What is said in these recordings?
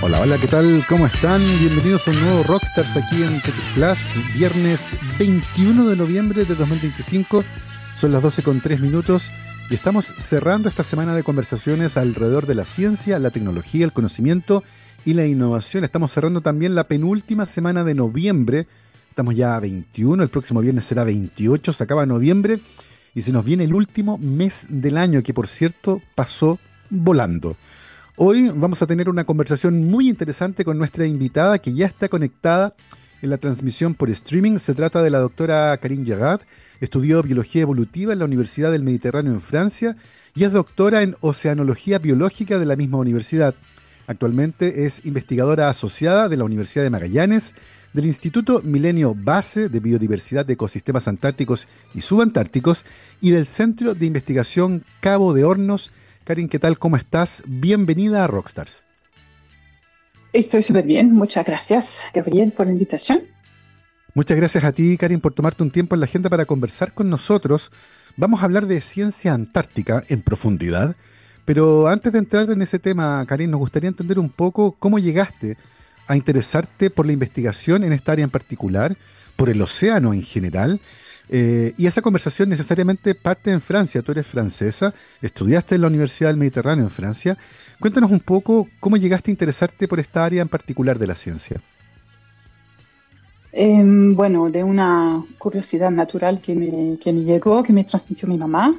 Hola, hola, ¿qué tal? ¿Cómo están? Bienvenidos a un nuevo Rockstars aquí en TT Plus, viernes 21 de noviembre de 2025. Son las 12:03 y estamos cerrando esta semana de conversaciones alrededor de la ciencia, la tecnología, el conocimiento y la innovación. Estamos cerrando también la penúltima semana de noviembre. Estamos ya a 21, el próximo viernes será 28, se acaba noviembre y se nos viene el último mes del año que, por cierto, pasó volando. Hoy vamos a tener una conversación muy interesante con nuestra invitada que ya está conectada en la transmisión por streaming. Se trata de la doctora Karine Gerard. Estudió biología evolutiva en la Universidad del Mediterráneo en Francia y es doctora en oceanología biológica de la misma universidad. Actualmente es investigadora asociada de la Universidad de Magallanes, del Instituto Milenio Base de Biodiversidad de Ecosistemas Antárticos y Subantárticos y del Centro de Investigación Cabo de Hornos. Karin, ¿qué tal? ¿Cómo estás? Bienvenida a Rockstars. Estoy súper bien, muchas gracias, Gabriel, por la invitación. Muchas gracias a ti, Karin, por tomarte un tiempo en la agenda para conversar con nosotros. Vamos a hablar de ciencia antártica en profundidad, pero antes de entrar en ese tema, Karin, nos gustaría entender un poco cómo llegaste a interesarte por la investigación en esta área en particular, por el océano en general. Y esa conversación necesariamente parte en Francia. Tú eres francesa, estudiaste en la Universidad del Mediterráneo en Francia. Cuéntanos un poco cómo llegaste a interesarte por esta área en particular de la ciencia. Bueno, de una curiosidad natural que me llegó, que me transmitió mi mamá,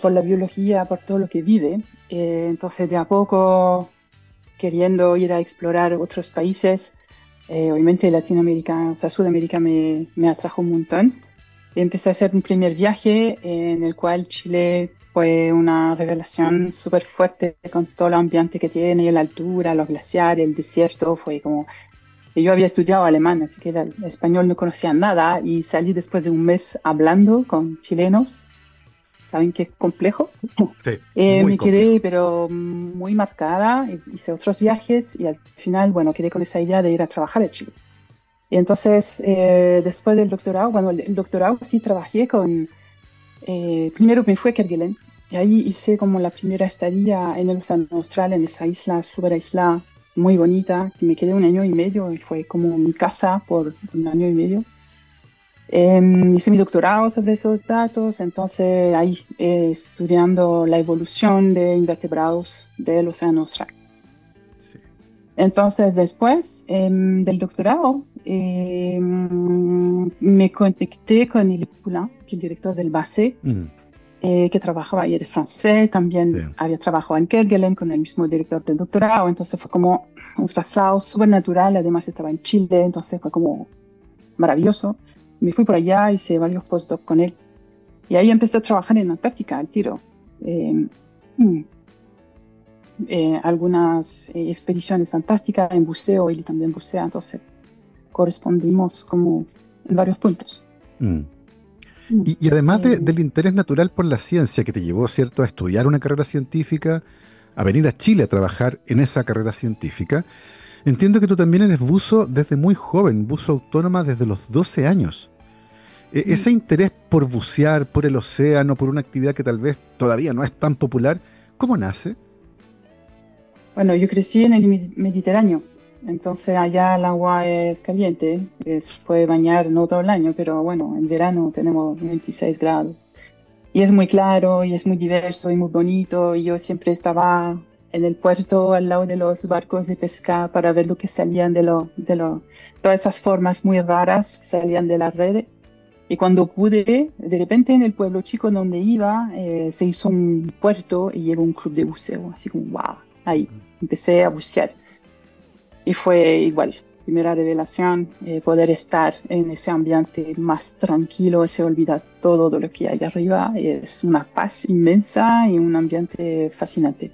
por la biología, por todo lo que vive. Entonces, de a poco, queriendo ir a explorar otros países, obviamente Latinoamérica, o sea, Sudamérica me atrajo un montón. Empecé a hacer un primer viaje en el cual Chile fue una revelación súper fuerte con todo el ambiente que tiene, la altura, los glaciares, el desierto. Fue como, yo había estudiado alemán, así que el español no conocía nada y salí después de un mes hablando con chilenos. ¿Saben qué es complejo? Sí, muy Me quedé, complejo. pero muy marcada. Hice otros viajes y al final, bueno, quedé con esa idea de ir a trabajar a Chile. Y entonces, después del doctorado, bueno, el doctorado sí trabajé con, primero me fui a Kerguelen y ahí hice como la primera estadía en el Océano Austral, en esa isla, súper isla, muy bonita, que me quedé un año y medio y fue como mi casa por un año y medio. Hice mi doctorado sobre esos datos, entonces ahí estudiando la evolución de invertebrados del Océano Austral. Sí. Entonces, después del doctorado, me conecté con Élie Poulain, que es el director del BASE, Mm, que trabajaba, y era francés, sí. también había trabajado en Kerguelen con el mismo director del doctorado, entonces fue como un traslado súper natural, además estaba en Chile, entonces fue como maravilloso. Me fui por allá, hice varios postdocs con él, y ahí empecé a trabajar en Antártica al tiro. Eh, mm, Algunas expediciones antárticas en buceo, él también bucea, entonces correspondimos como en varios puntos. Mm. Mm. Y además Eh, del interés natural por la ciencia que te llevó, ¿cierto?, a estudiar una carrera científica, a venir a Chile a trabajar en esa carrera científica, entiendo que tú también eres buzo desde muy joven, buzo autónoma desde los 12 años. mm. Ese interés por bucear, por el océano, por una actividad que tal vez todavía no es tan popular, ¿cómo nace? Bueno, yo crecí en el Mediterráneo, entonces allá el agua es caliente, se puede bañar no todo el año, pero bueno, en verano tenemos 26 grados. Y es muy claro y es muy diverso y muy bonito. Y yo siempre estaba en el puerto al lado de los barcos de pesca para ver lo que salían todas esas formas muy raras que salían de las redes. Y cuando pude, de repente en el pueblo chico donde iba, se hizo un puerto y llegó un club de buceo, así como, wow, ahí empecé a bucear. Y fue igual, primera revelación, poder estar en ese ambiente más tranquilo, se olvida todo de lo que hay arriba, es una paz inmensa y un ambiente fascinante.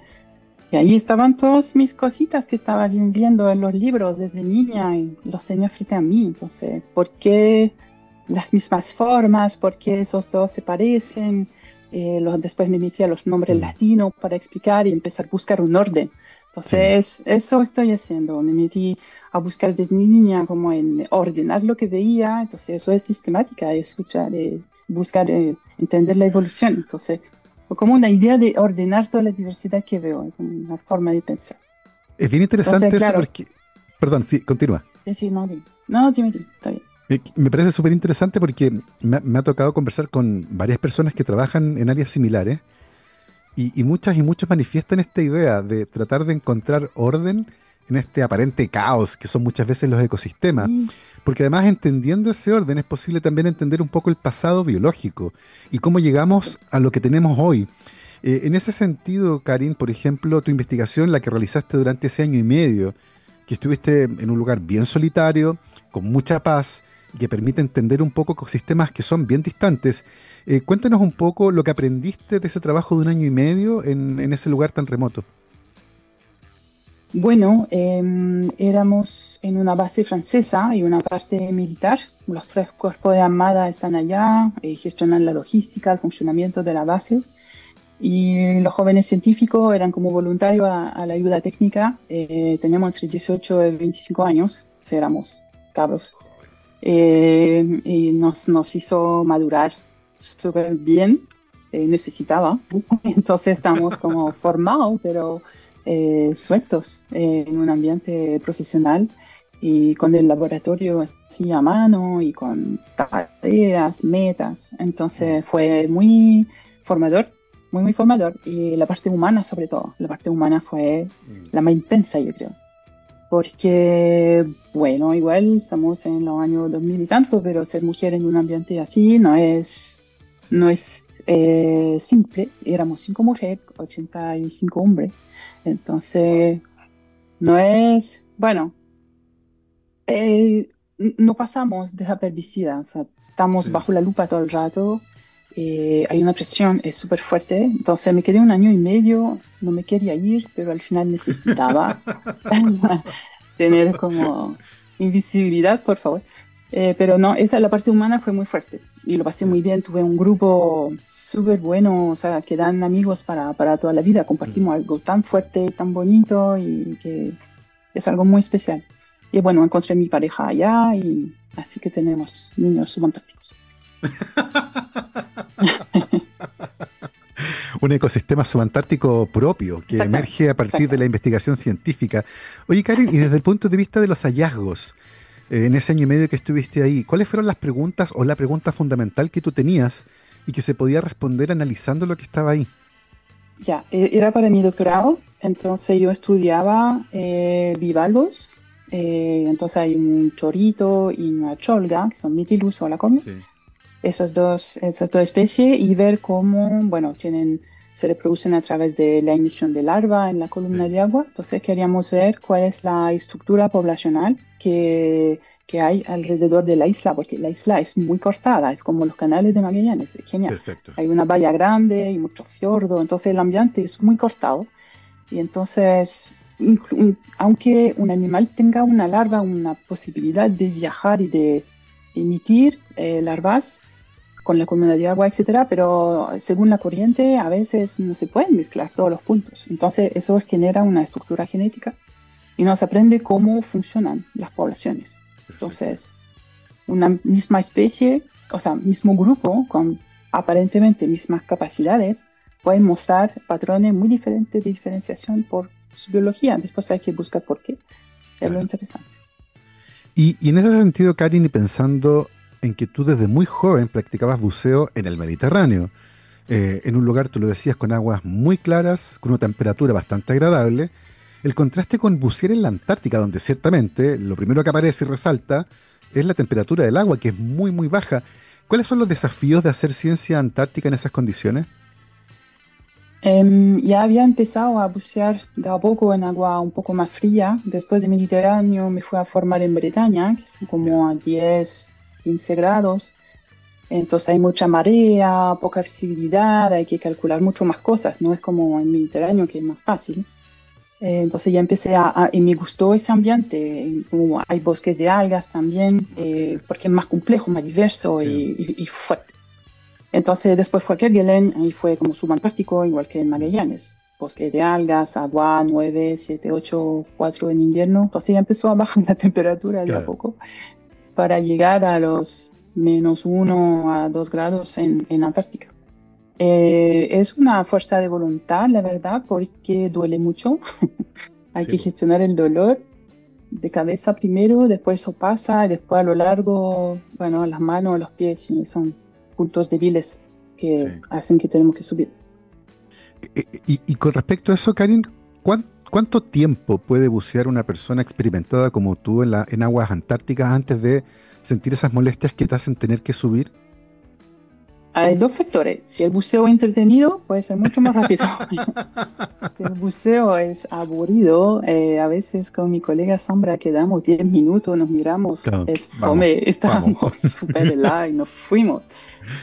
Y ahí estaban todas mis cositas que estaba viendo en los libros desde niña y los tenía frente a mí. Entonces, ¿por qué las mismas formas? ¿Por qué esos dos se parecen? Después me metí a los nombres Mm, latinos para explicar y empezar a buscar un orden. sí. Entonces, eso estoy haciendo. Me metí a buscar desde niña como en ordenar lo que veía. Entonces, eso es sistemática, escuchar, buscar, entender la evolución. Entonces, o como una idea de ordenar toda la diversidad que veo, como una forma de pensar. Es bien Entonces, interesante eso claro, porque, perdón, sí, continúa. sí, no, no, dime, está bien. Me parece súper interesante porque me ha tocado conversar con varias personas que trabajan en áreas similares y muchas y muchos manifiestan esta idea de tratar de encontrar orden en este aparente caos que son muchas veces los ecosistemas. Sí, Porque además entendiendo ese orden es posible también entender un poco el pasado biológico y cómo exacto. llegamos a lo que tenemos hoy. En ese sentido, Karin, por ejemplo, tu investigación, la que realizaste durante ese año y medio, que estuviste en un lugar bien solitario, con mucha paz, y que permite entender un poco ecosistemas que son bien distantes. Cuéntanos un poco lo que aprendiste de ese trabajo de un año y medio en ese lugar tan remoto. Bueno, éramos en una base francesa y una parte militar. Los tres cuerpos de armada están allá, gestionan la logística, el funcionamiento de la base. Y los jóvenes científicos eran como voluntarios a la ayuda técnica. Teníamos entre 18 y 25 años, o sea, éramos cabros. Y nos hizo madurar súper bien, necesitaba. Entonces estamos como formados, pero sueltos en un ambiente profesional y con el laboratorio así a mano y con tareas, metas. Mm. Entonces fue muy formador, muy formador. Y la parte humana sobre todo, la parte humana fue Mm. la más intensa, yo creo. Sí. Porque, bueno, igual estamos en los años 2000 y tanto, pero ser mujer en un ambiente así Sí. no es simple. Éramos 5 mujeres, 85 hombres. Wow. Entonces, no es, bueno, no pasamos desapercibida. O sea, estamos Sí. bajo la lupa todo el rato. Hay una presión, es súper fuerte. Entonces, me quedé un año y medio, no me quería ir, pero al final necesitaba tener como invisibilidad, por favor. Pero no, esa la parte humana fue muy fuerte y lo pasé Ya. muy bien. Tuve un grupo súper bueno, o sea, que dan amigos para toda la vida. Mm. Compartimos algo tan fuerte, tan bonito y que es algo muy especial. Y bueno, encontré mi pareja allá y así que tenemos niños fantásticos. Un ecosistema subantártico propio que Exactamente, emerge a partir de la exactamente. investigación científica. Oye, Karen, y desde el punto de vista de los hallazgos, en ese año y medio que estuviste ahí, ¿cuáles fueron las preguntas o la pregunta fundamental que tú tenías y que se podía responder analizando lo que estaba ahí? Ya, era para mi doctorado, entonces yo estudiaba bivalvos, entonces hay un chorito y una cholga, que son Mytilus o lacomio, Sí. esas dos especies, y ver cómo, bueno, se reproducen a través de la emisión de larva en la columna Sí. de agua. Entonces queríamos ver cuál es la estructura poblacional que hay alrededor de la isla, porque la isla es muy cortada, es como los canales de Magallanes, es genial. Perfecto. Hay una bahía grande y muchos fiordos, entonces el ambiente es muy cortado. Y entonces, aunque un animal tenga una larva, una posibilidad de viajar y de emitir larvas, con la columna de agua, etcétera, pero según la corriente a veces no se pueden mezclar todos los puntos. Entonces eso genera una estructura genética y nos aprende cómo funcionan las poblaciones. Perfecto. Entonces, una misma especie, o sea, mismo grupo con aparentemente mismas capacidades, pueden mostrar patrones muy diferentes de diferenciación por su biología. Después hay que buscar por qué. Es lo Claro. interesante. Y en ese sentido, Karin, y pensando en que tú desde muy joven practicabas buceo en el Mediterráneo, en un lugar, tú lo decías, con aguas muy claras, con una temperatura bastante agradable, el contraste con bucear en la Antártica, donde ciertamente lo primero que aparece y resalta es la temperatura del agua, que es muy, muy baja. ¿Cuáles son los desafíos de hacer ciencia antártica en esas condiciones? Ya había empezado a bucear de a poco en agua un poco más fría. Después de Mediterráneo me fui a formar en Bretaña, que es Ya, como a 10, 15 grados. Entonces hay mucha marea, poca visibilidad, hay que calcular mucho más cosas. No es como en Mediterráneo, que es más fácil. Entonces ya empecé y me gustó ese ambiente. Y como hay bosques de algas también, ah, perfecto. porque es más complejo, más diverso Sí. y fuerte. Entonces después fue a Kerguelen y fue como subantártico, igual que en Mm, Magallanes. Bosque de algas, agua 9, 7, 8, 4 en invierno. Entonces ya empezó a bajar la temperatura de a claro. poco para llegar a los -1 a 2 grados en Antártica. Es una fuerza de voluntad, la verdad, porque duele mucho. Hay Sí, que po. gestionar el dolor de cabeza primero, después eso pasa, y después a lo largo, bueno, las manos, los pies, y son puntos débiles Sí. que hacen que tenemos que subir. Y con respecto a eso, Karin, ¿cuánto tiempo puede bucear una persona experimentada como tú en aguas antárticas antes de sentir esas molestias que te hacen tener que subir? Hay dos factores. Si el buceo es entretenido, puede ser mucho más rápido. Si el buceo es aburrido, a veces con mi colega Sandra quedamos 10 minutos, nos miramos, Claro, es vamos, fome, vamos. estábamos súper helados y nos fuimos,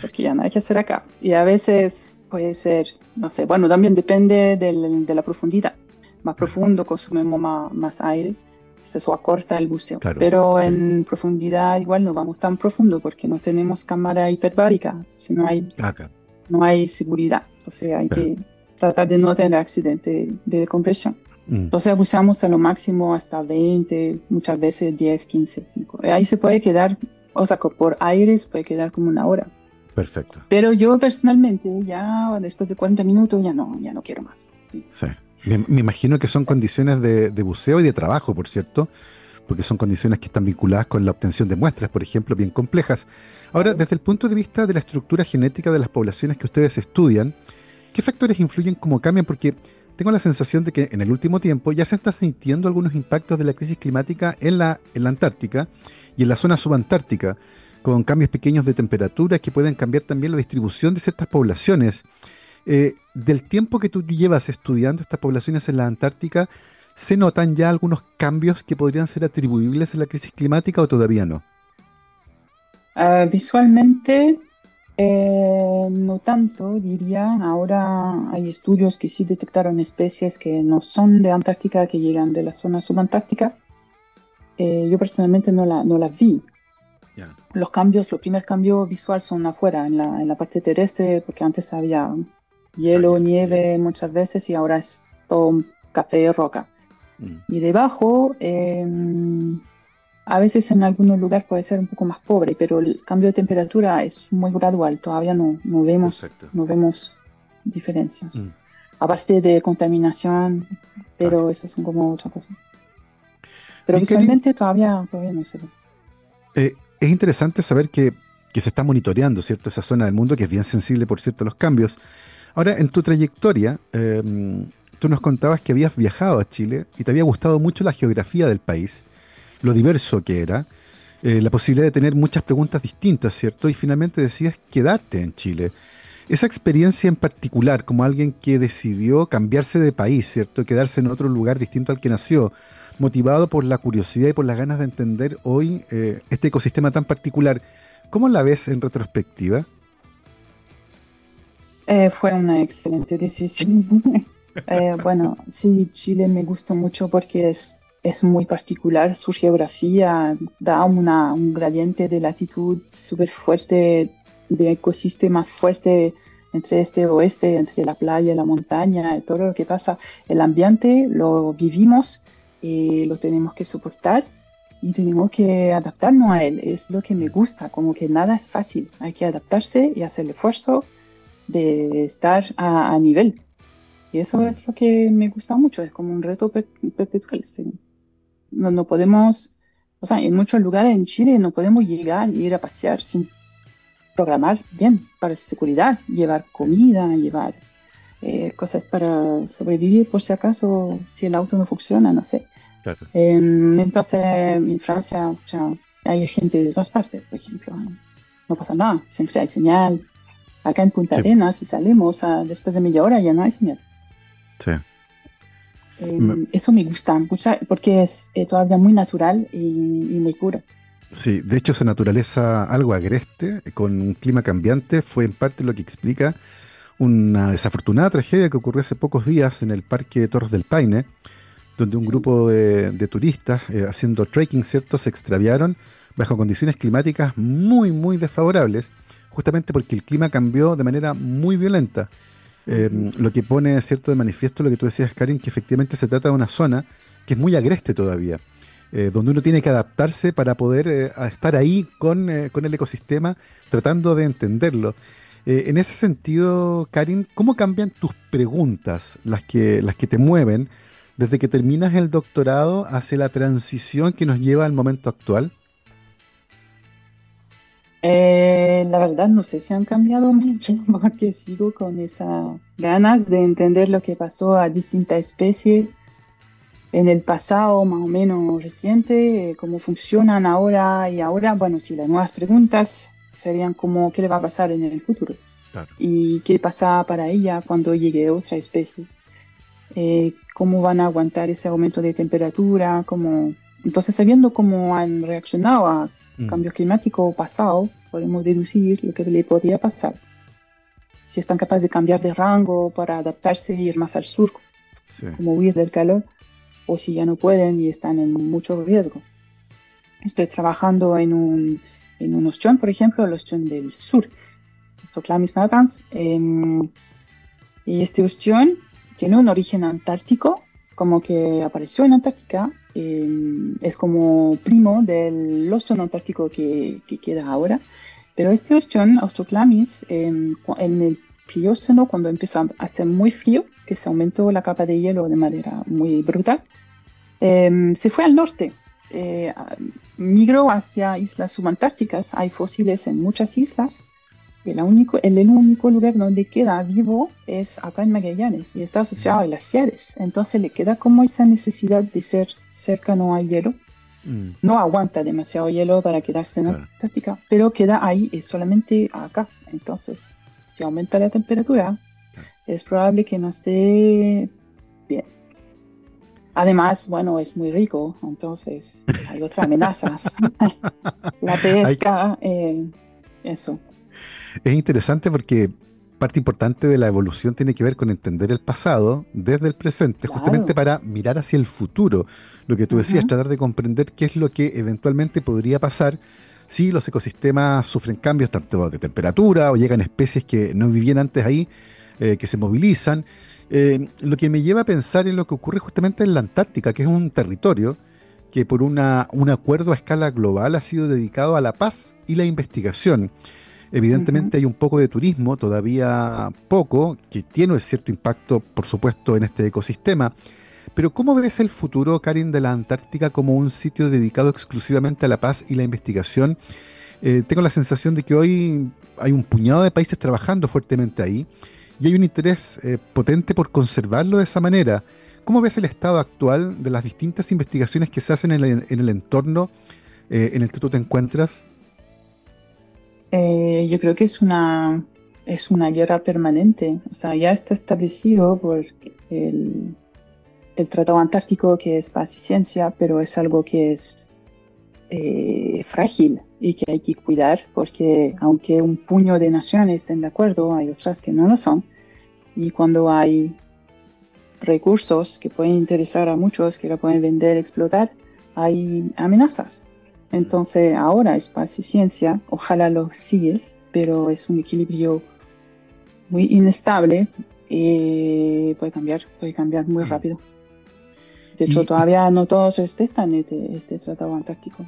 porque ya no hay que hacer acá. Y a veces puede ser, no sé, bueno, también depende de la profundidad. Más Claro, profundo consumimos más aire, entonces eso acorta el buceo. claro, Pero sí. en profundidad igual no vamos tan profundo porque no tenemos cámara hiperbárica, si Acá, no hay seguridad. Entonces hay claro. que tratar de no tener accidente de compresión. Mm, Entonces abusamos a lo máximo hasta 20, muchas veces 10, 15, 5. Ahí se puede quedar, o sea, por aires puede quedar como una hora. perfecto. Pero yo personalmente ya después de 40 minutos ya no quiero más. Sí. Sí. Me imagino que son condiciones de buceo y de trabajo, por cierto, porque son condiciones que están vinculadas con la obtención de muestras, por ejemplo, bien complejas. Ahora, Claro. desde el punto de vista de la estructura genética de las poblaciones que ustedes estudian, ¿qué factores influyen cómo cambian? Porque tengo la sensación de que en el último tiempo ya se están sintiendo algunos impactos de la crisis climática en la Antártica y en la zona subantártica, con cambios pequeños de temperatura que pueden cambiar también la distribución de ciertas poblaciones. Del tiempo que tú llevas estudiando estas poblaciones en la Antártica, ¿se notan ya algunos cambios que podrían ser atribuibles a la crisis climática o todavía no? Visualmente, no tanto, diría. Ahora hay estudios que sí detectaron especies que no son de Antártica, que llegan de la zona subantártica. Yo personalmente no las vi. Ya. Los cambios, los primeros cambios visuales son afuera, en la parte terrestre, porque antes había Ah, hielo, ya, ya. nieve muchas veces y ahora es todo un café roca. Mm, Y debajo, a veces en algunos lugares puede ser un poco más pobre, pero el cambio de temperatura es muy gradual, todavía perfecto. no vemos diferencias. Mm, Aparte de contaminación, claro. pero eso son como otra cosa. Pero Bien, Karin, visualmente todavía no se ve. es interesante saber que se está monitoreando, ¿cierto? Esa zona del mundo que es bien sensible, por cierto, a los cambios. Ahora, en tu trayectoria, tú nos contabas que habías viajado a Chile y te había gustado mucho la geografía del país, lo diverso que era, la posibilidad de tener muchas preguntas distintas, ¿cierto? Y finalmente decías quedarte en Chile. Esa experiencia en particular, como alguien que decidió cambiarse de país, ¿cierto? Quedarse en otro lugar distinto al que nació, motivado por la curiosidad y por las ganas de entender hoy este ecosistema tan particular, ¿cómo la ves en retrospectiva? Fue una excelente decisión. Bueno, sí, Chile me gustó mucho porque es muy particular. Su geografía da un gradiente de latitud súper fuerte, de ecosistema fuerte entre este y oeste, entre la playa y la montaña, y todo lo que pasa. El ambiente lo vivimos y lo tenemos que soportar y tenemos que adaptarnos a él. Es lo que me Mm, gusta, como que nada es fácil. Hay que adaptarse y hacer el esfuerzo de estar a nivel. Y eso mm, es lo que me gusta mucho, es como un reto perpetual. Sí. No podemos, o sea, en muchos lugares en Chile no podemos llegar e ir a pasear sin programar bien para seguridad, llevar sí, comida, llevar cosas para sobrevivir por si acaso, si el auto no funciona, no sé. claro. Entonces, en Francia, o sea, hay gente de todas partes, por ejemplo, no pasa nada, siempre hay señal. Acá en Punta Sí, Arenas, si salimos después de media hora, ya no hay señal. sí. Me- Eso me gusta porque es todavía muy natural y muy puro. Sí, de hecho esa naturaleza algo agreste, con un clima cambiante, fue en parte lo que explica una desafortunada tragedia que ocurrió hace pocos días en el Parque Torres del Paine, donde un Sí. grupo de turistas haciendo trekking, ¿cierto?, se extraviaron bajo condiciones climáticas muy, muy desfavorables, justamente porque el clima cambió de manera muy violenta. Ujú. Lo que pone, ¿cierto?, de manifiesto lo que tú decías, Karin, que efectivamente se trata de una zona que es muy agreste todavía, donde uno tiene que adaptarse para poder a estar ahí con el ecosistema, tratando de entenderlo. En ese sentido, Karin, ¿cómo cambian tus preguntas, las que te mueven, desde que terminas el doctorado hacia la transición que nos lleva al momento actual? La verdad no sé si han cambiado mucho porque sigo con esas ganas de entender lo que pasó a distintas especies en el pasado más o menos reciente, cómo funcionan ahora y ahora, bueno, si las nuevas preguntas serían como qué le va a pasar en el futuro Claro. y qué pasa para ella cuando llegue otra especie, cómo van a aguantar ese aumento de temperatura, cómo... Entonces, sabiendo cómo han reaccionado a Mm, cambios climáticos pasados, podemos deducir lo que le podría pasar. Si están capaces de cambiar de rango para adaptarse e ir más al sur, sí. como huir del calor, o si ya no pueden y están en mucho riesgo. Estoy trabajando en un ostión, por ejemplo, el ostión del sur, Soclamis natans, y este ostión tiene un origen antártico, como que apareció en Antártica, es como primo del ostión antártico que queda ahora, pero este ostión, Ostroclamis, en el Plioceno, cuando empezó a hacer muy frío, que se aumentó la capa de hielo de manera muy brutal, se fue al norte, migró hacia islas subantárticas. Hay fósiles en muchas islas. El único lugar donde queda vivo es acá en Magallanes y está asociado a glaciares. Entonces le queda como esa necesidad de ser cercano al hielo. Mm, No aguanta demasiado hielo para quedarse en claro. Antártica, pero queda ahí, es solamente acá. Entonces, si aumenta la temperatura, Claro. es probable que no esté bien. Además, bueno, es muy rico, entonces hay otras amenazas. La Hay pesca, eso. Es interesante porque parte importante de la evolución tiene que ver con entender el pasado desde el presente, justamente Claro. para mirar hacia el futuro. Lo que tú decías, Ujú, tratar de comprender qué es lo que eventualmente podría pasar si los ecosistemas sufren cambios tanto de temperatura o llegan especies que no vivían antes ahí, que se movilizan. Lo que me lleva a pensar en lo que ocurre justamente en la Antártica, que es un territorio que por un acuerdo a escala global ha sido dedicado a la paz y la investigación. ujú. Evidentemente hay un poco de turismo, todavía poco, que tiene cierto impacto, por supuesto, en este ecosistema. Pero ¿cómo ves el futuro, Karin, de la Antártica como un sitio dedicado exclusivamente a la paz y la investigación? Tengo la sensación de que hoy hay un puñado de países trabajando fuertemente ahí y hay un interés potente por conservarlo de esa manera. ¿Cómo ves el estado actual de las distintas investigaciones que se hacen en el entorno en el que tú te encuentras? Yo creo que es una guerra permanente. O sea, ya está establecido por el, el Tratado Antártico, que es paz y ciencia, pero es algo que es frágil y que hay que cuidar, porque aunque un puño de naciones estén de acuerdo, hay otras que no lo son. Y cuando hay recursos que pueden interesar a muchos, que la pueden vender, explotar, hay amenazas. Entonces, ahora es paz y ciencia, ojalá lo sigue, pero es un equilibrio muy inestable y puede cambiar muy Mm. rápido. De hecho, Y todavía no todos respetan este tratado antártico.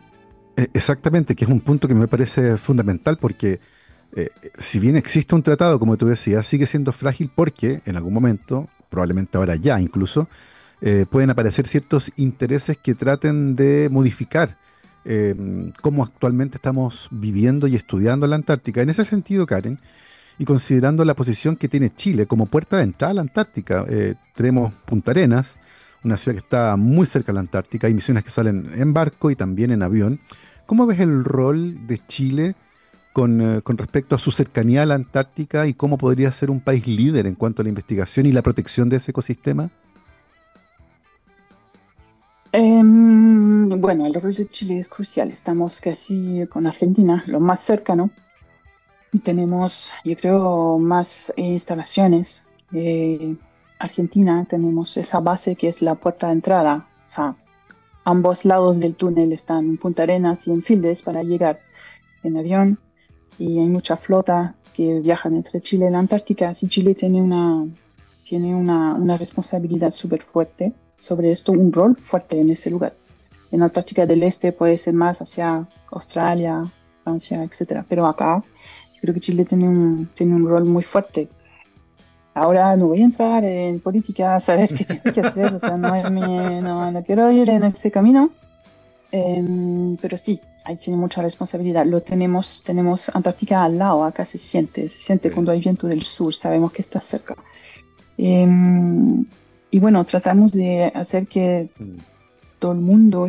exactamente, que es un punto que me parece fundamental porque si bien existe un tratado, como tú decías, sigue siendo frágil porque en algún momento, probablemente ahora ya incluso, pueden aparecer ciertos intereses que traten de modificar cómo actualmente estamos viviendo y estudiando la Antártica. En ese sentido, Karen, y considerando la posición que tiene Chile como puerta de entrada a la Antártica, tenemos Punta Arenas, una ciudad que está muy cerca de la Antártica, hay misiones que salen en barco y también en avión. ¿Cómo ves el rol de Chile con respecto a su cercanía a la Antártica y cómo podría ser un país líder en cuanto a la investigación y la protección de ese ecosistema? Bueno, el rol de Chile es crucial. Estamos casi con Argentina, lo más cercano. Y tenemos, yo creo, más instalaciones. Argentina, tenemos esa base que es la puerta de entrada. O sea, ambos lados del túnel están en Punta Arenas y en Fildes para llegar en avión. Y hay mucha flota que viajan entre Chile y la Antártica. Así Chile tiene una responsabilidad súper fuerte sobre esto, un rol fuerte en ese lugar. En Antártica del Este puede ser más hacia Australia, Francia, etcétera. Pero acá yo creo que Chile tiene un rol muy fuerte. ahora no voy a entrar en política a saber qué tiene que hacer, o sea, no quiero ir en ese camino. Pero sí, ahí tiene mucha responsabilidad. Tenemos Antártica al lado, acá se siente Sí. cuando hay viento del sur, sabemos que está cerca. Em, y bueno, tratamos de hacer que Mm. todo el mundo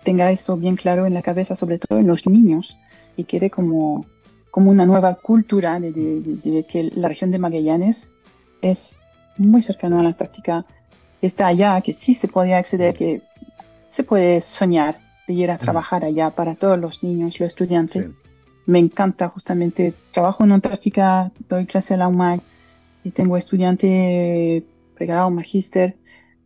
tenga esto bien claro en la cabeza, sobre todo en los niños, y quede como una nueva cultura de que la región de Magallanes es muy cercana a Sí. la Antártica, que está allá, que sí se podía acceder, Mm. que se puede soñar de ir a Mm. trabajar allá para todos los niños, los estudiantes. Sí. Me encanta justamente, trabajo en Antártica, doy clase a la UMAG y tengo estudiante pregrado, magíster,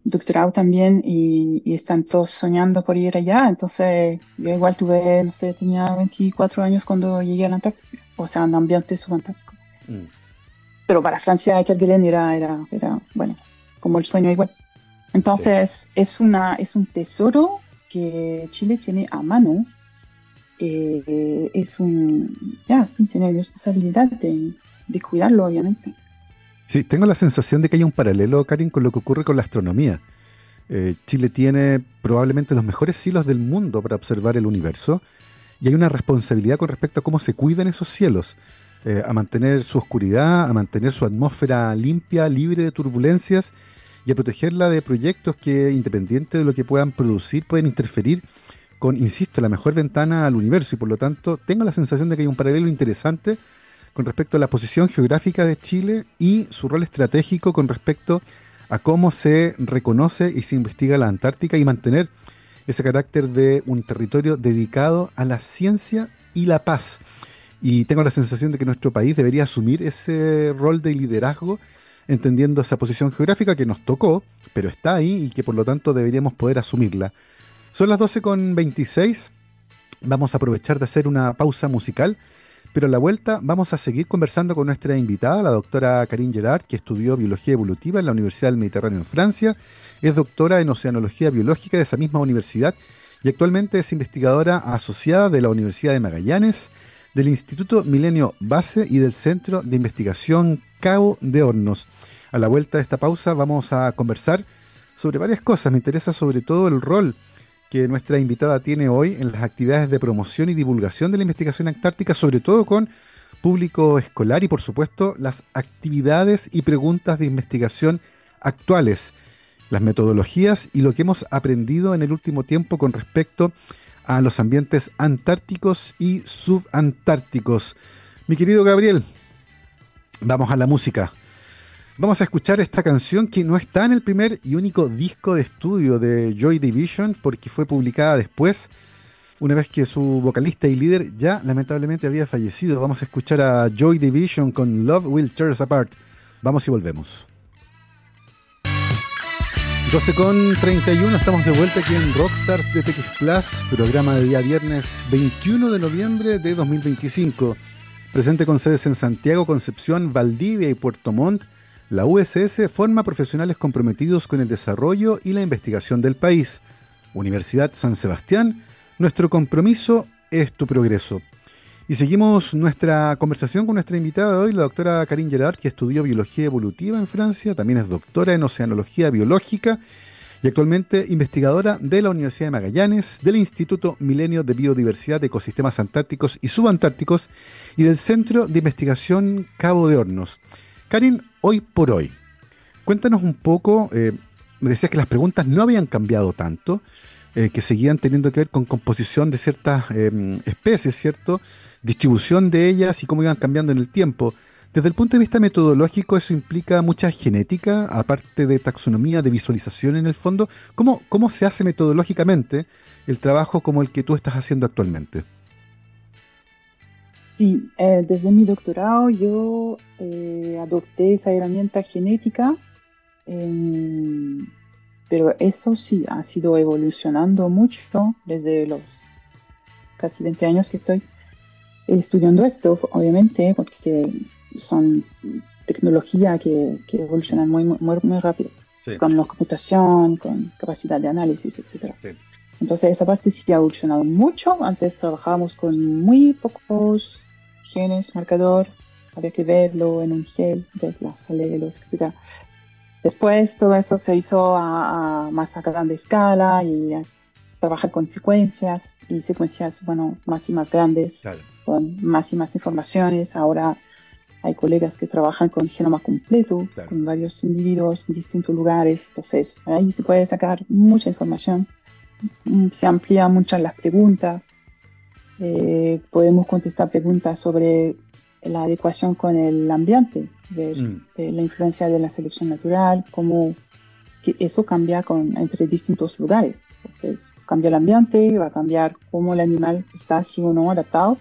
doctorado también y están todos soñando por ir allá. Entonces, yo igual tuve, no sé, tenía 24 años cuando llegué a la Antártica, o sea, un ambiente subantártico. Mm. Pero para Francia, Kerguelen era, bueno, como el sueño igual. Sí. Entonces, es un tesoro que Chile tiene a mano. Sí, tiene responsabilidad de cuidarlo, obviamente. Sí, tengo la sensación de que hay un paralelo, Karin, con lo que ocurre con la astronomía. Chile tiene probablemente los mejores cielos del mundo para observar el universo y hay una responsabilidad con respecto a cómo se cuidan esos cielos, a mantener su oscuridad, a mantener su atmósfera limpia, libre de turbulencias y a protegerla de proyectos que, independiente de lo que puedan producir, pueden interferir con, insisto, la mejor ventana al universo y por lo tanto tengo la sensación de que hay un paralelo interesante con respecto a la posición geográfica de Chile y su rol estratégico con respecto a cómo se reconoce y se investiga la Antártica y mantener ese carácter de un territorio dedicado a la ciencia y la paz. Y tengo la sensación de que nuestro país debería asumir ese rol de liderazgo, entendiendo esa posición geográfica que nos tocó, pero está ahí y que por lo tanto deberíamos poder asumirla. Son las 12:26. Vamos a aprovechar de hacer una pausa musical, pero a la vuelta vamos a seguir conversando con nuestra invitada, la doctora Karine Gerard, que estudió biología evolutiva en la Universidad del Mediterráneo en Francia, es doctora en oceanología biológica de esa misma universidad y actualmente es investigadora asociada de la Universidad de Magallanes, del Instituto Milenio Base y del Centro de Investigación Cabo de Hornos. A la vuelta de esta pausa vamos a conversar sobre varias cosas. Me interesa sobre todo el rol que nuestra invitada tiene hoy en las actividades de promoción y divulgación de la investigación antártica, sobre todo con público escolar y, por supuesto, las actividades y preguntas de investigación actuales, las metodologías y lo que hemos aprendido en el último tiempo con respecto a los ambientes antárticos y subantárticos. Mi querido Gabriel, vamos a la música. Vamos a escuchar esta canción que no está en el primer y único disco de estudio de Joy Division porque fue publicada después, una vez que su vocalista y líder ya lamentablemente había fallecido. Vamos a escuchar a Joy Division con Love Will Tear Us Apart. Vamos y volvemos. 12:31, estamos de vuelta aquí en Rockstars de TX Plus, programa de día viernes 21 de noviembre de 2025. Presente con sedes en Santiago, Concepción, Valdivia y Puerto Montt, la USS forma profesionales comprometidos con el desarrollo y la investigación del país. Universidad San Sebastián, nuestro compromiso es tu progreso. Y seguimos nuestra conversación con nuestra invitada de hoy, la doctora Karine Gerard, que estudió biología evolutiva en Francia, también es doctora en oceanología biológica y actualmente investigadora de la Universidad de Magallanes, del Instituto Milenio de Biodiversidad de Ecosistemas Antárticos y Subantárticos y del Centro de Investigación Cabo de Hornos. Karin, hoy por hoy, cuéntanos un poco, me decías que las preguntas no habían cambiado tanto, que seguían teniendo que ver con composición de ciertas especies, ¿cierto? Distribución de ellas y cómo iban cambiando en el tiempo. Desde el punto de vista metodológico, eso implica mucha genética, aparte de taxonomía, de visualización en el fondo. ¿Cómo se hace metodológicamente el trabajo como el que tú estás haciendo actualmente? Sí, desde mi doctorado yo adopté esa herramienta genética, em, pero eso sí ha sido evolucionando mucho desde los casi 20 años que estoy estudiando esto, obviamente, porque son tecnología que evolucionan muy rápido, Sí, con la computación, con capacidad de análisis, etcétera. sí. Entonces, esa parte sí ha evolucionado mucho. Antes trabajábamos con muy pocos genes, marcador, había que verlo en un gel, ver las alelos, etc. Después todo eso se hizo a más a grande escala y a trabajar con secuencias y secuencias, bueno, más y más grandes, Claro, con más y más informaciones. Ahora hay colegas que trabajan con genoma completo, claro. con varios individuos en distintos lugares. Entonces, ahí se puede sacar mucha información, se amplían muchas las preguntas. Podemos contestar preguntas sobre la adecuación con el ambiente, ver Mm, la influencia de la selección natural, cómo que eso cambia entre distintos lugares. Entonces, cambia el ambiente, va a cambiar cómo el animal está, sí o no, adaptado.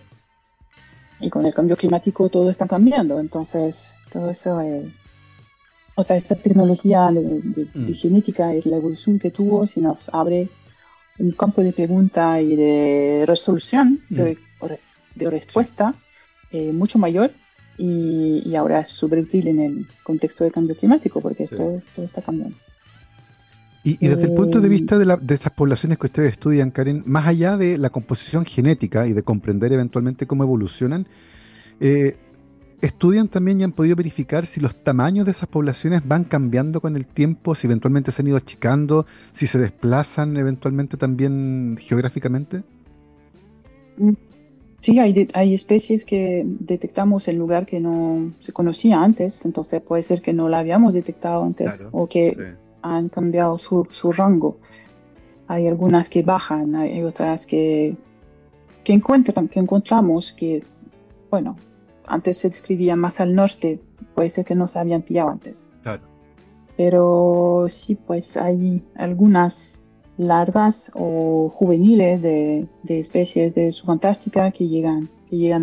Y con el cambio climático todo está cambiando. Entonces, todo eso, o sea, esta tecnología de mm, genética y la evolución que tuvo, si nos abre un campo de pregunta y de resolución, mm, de sí. respuesta mucho mayor. Y ahora es súper útil en el contexto de cambio climático porque Sí. todo está cambiando. Y desde el punto de Eh, vista de esas poblaciones que ustedes estudian, Karen, más allá de la composición genética y de comprender eventualmente cómo evolucionan, eh, ¿estudian también y han podido verificar si los tamaños de esas poblaciones van cambiando con el tiempo, si eventualmente se han ido achicando, si se desplazan eventualmente también geográficamente? mm, sí, hay especies que detectamos en lugar que no se conocía antes, entonces puede ser que no la habíamos detectado antes Claro, o sí. que han cambiado su rango. Hay algunas que bajan, hay otras que encontramos que, bueno, antes se describían más al norte, puede ser que no se habían pillado antes. Claro. Pero sí, pues hay algunas larvas o juveniles de especies de subantártica que llegan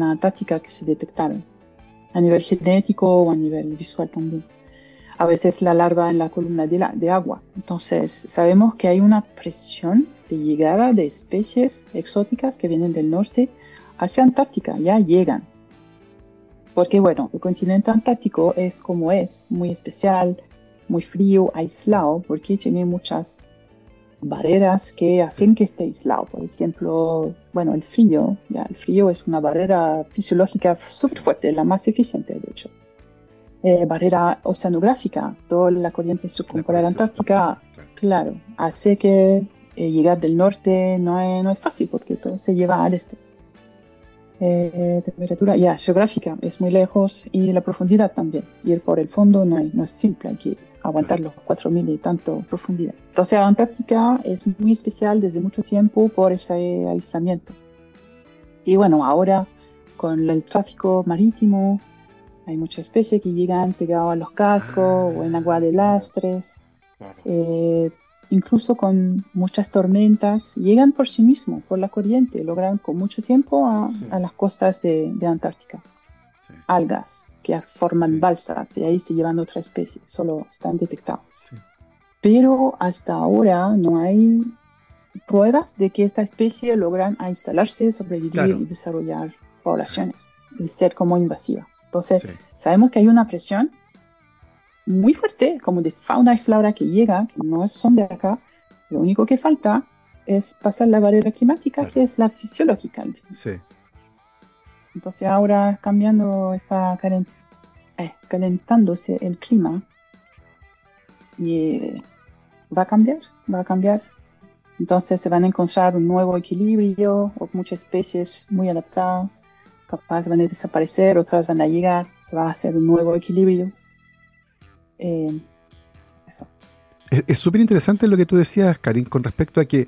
a Antártica que se detectaron a nivel genético o a nivel visual también. A veces la larva en la columna de agua. Entonces, sabemos que hay una presión de llegada de especies exóticas que vienen del norte hacia Antártica, ya llegan. Porque bueno, el continente antártico es como es, muy especial, muy frío, aislado, porque tiene muchas barreras que Sí, hacen que esté aislado. Por ejemplo, bueno, el frío, ya el frío es una barrera fisiológica súper sí. fuerte, la más eficiente de hecho. Barrera oceanográfica, toda la corriente La subpolar corriente antártica, subatlántica, claro. claro, hace que llegar del norte no es fácil porque todo se lleva al este. Temperatura, ya, geográfica, es muy lejos y la profundidad también. Ir por el fondo no es simple, hay que Claro. aguantar los 4.000 y tanto profundidad. Entonces, la Antártica es muy especial desde mucho tiempo por ese aislamiento. Y bueno, ahora con el tráfico marítimo, hay muchas especies que llegan pegadas a los cascos o en agua Ah, de claro, lastres. claro. eh, Incluso con muchas tormentas, llegan por sí mismos, por la corriente, logran con mucho tiempo Sí, a las costas de Antártica. sí, Algas que forman sí, balsas y ahí se llevan otra especie, solo están detectados. sí. Pero hasta ahora no hay pruebas de que esta especie logran a instalarse, sobrevivir Claro, y desarrollar sí, poblaciones y ser como invasiva. Entonces, sí. sabemos que hay una presión muy fuerte, como de fauna y flora que llega, que no son de acá. Lo único que falta es pasar la barrera climática, Claro, que es la fisiológica. sí. Entonces ahora cambiando, está calentándose el clima y va a cambiar. Entonces se van a encontrar un nuevo equilibrio o muchas especies muy adaptadas, capaz van a desaparecer, otras van a llegar, se va a hacer un nuevo equilibrio. Eh, Eso. Es súper interesante lo que tú decías, Karin, con respecto a que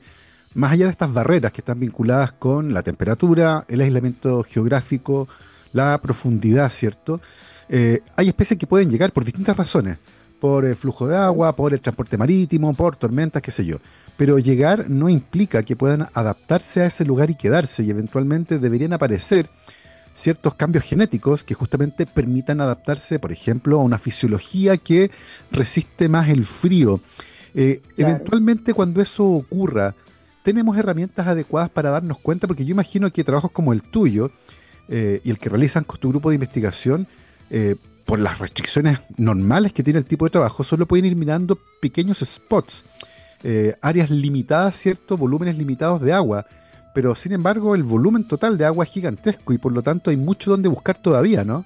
más allá de estas barreras que están vinculadas con la temperatura, el aislamiento geográfico, la profundidad, ¿cierto? Hay especies que pueden llegar por distintas razones, por el flujo de Claro, agua, por el transporte marítimo, por tormentas, qué sé yo. Pero llegar no implica que puedan adaptarse a ese lugar y quedarse, y eventualmente deberían aparecer ciertos cambios genéticos que justamente permitan adaptarse, por ejemplo, a una fisiología que resiste más el frío. claro. Eventualmente, cuando eso ocurra, tenemos herramientas adecuadas para darnos cuenta, porque yo imagino que trabajos como el tuyo y el que realizan con tu grupo de investigación, por las restricciones normales que tiene el tipo de trabajo, solo pueden ir mirando pequeños spots, áreas limitadas, ¿cierto? Volúmenes limitados de agua. Pero sin embargo, el volumen total de agua es gigantesco y por lo tanto hay mucho donde buscar todavía, ¿no?